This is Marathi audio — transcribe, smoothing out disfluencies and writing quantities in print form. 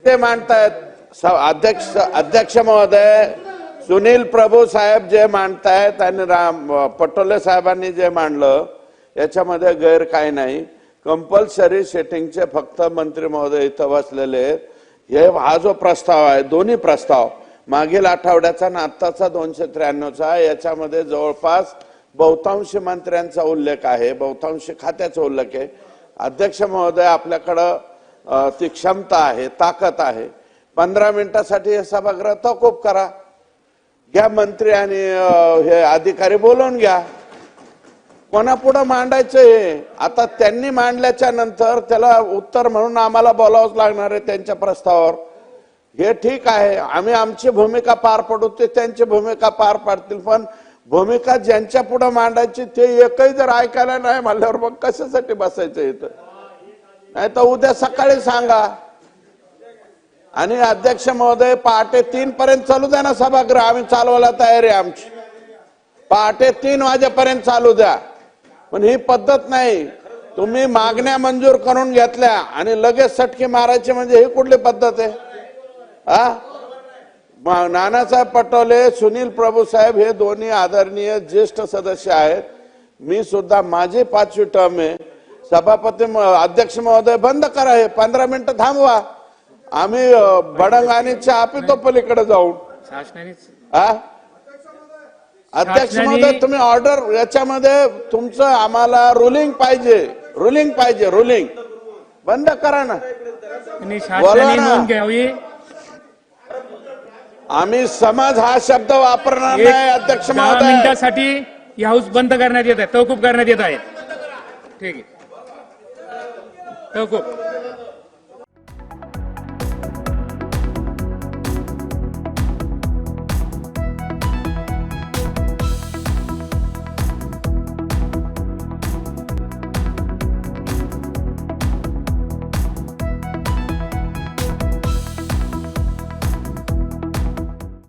ते मांडतायत अध्यक्ष महोदय, सुनील प्रभू साहेब जे मांडतायत आणि पटोले साहेबांनी जे मांडलं याच्यामध्ये गैर काय नाही. कंपल्सरी सेटिंगचे फक्त मंत्री महोदय इथं बसलेले हे हा जो प्रस्ताव आहे, दोन्ही प्रस्ताव मागील आठवड्याचा आणि आत्ताचा 293चा, याच्यामध्ये जवळपास बहुतांश मंत्र्यांचा उल्लेख आहे, बहुतांश खात्याचा उल्लेख आहे. अध्यक्ष महोदय, आपल्याकडं ती क्षमता आहे, ताकद आहे. 15 मिनिटासाठी हे सभागृह तहकूब करा, घ्या मंत्री आणि हे अधिकारी बोलवून घ्या. कोणापुढे मांडायचं हे? आता त्यांनी मांडल्याच्या नंतर त्याला उत्तर म्हणून आम्हाला बोलावंच लागणार आहे त्यांच्या प्रस्तावावर. हे ठीक आहे, आम्ही आमची भूमिका पार पडू, ते त्यांची भूमिका पार पाडतील. पण भूमिका ज्यांच्या पुढे मांडायची ते एकही जर ऐकायला नाही म्हणल्यावर मग कशासाठी बसायचं इथं? नाही तर उद्या सकाळी सांगा. आणि अध्यक्ष महोदय, पहाटे 3 पर्यंत चालू द्या ना सभागृह, आम्ही चालवायला तयार आहे आमची. पहाटे 3 वाजेपर्यंत चालू द्या. पण ही पद्धत नाही. तुम्ही मागण्या मंजूर करून घेतल्या आणि लगेच सटकी मारायची म्हणजे ही कुठली पद्धत आहे? नानासाहेब पटोले, सुनील प्रभू साहेब हे दोन्ही आदरणीय ज्येष्ठ सदस्य आहेत. मी सुद्धा, माझी 5वी टर्म आहे. सभापती अध्यक्ष महोदय, बंद करा हे, 15 मिनिटं थांबवा. आम्ही बडंग आणि चहा पितो पलीकडे जाऊन. अध्यक्ष महोदय, तुम्ही ऑर्डर, याच्यामध्ये तुमचं आम्हाला रुलिंग पाहिजे, रुलिंग बंद करा ना, बोला ना. आम्ही समाज हा शब्द वापरणार नाही. अध्यक्ष महोदय, 10 मिनिटांसाठी हाऊस बंद करण्यात येत आहे, तहकूब करण्यात येत आहे. ठीक आहे, तहकूब.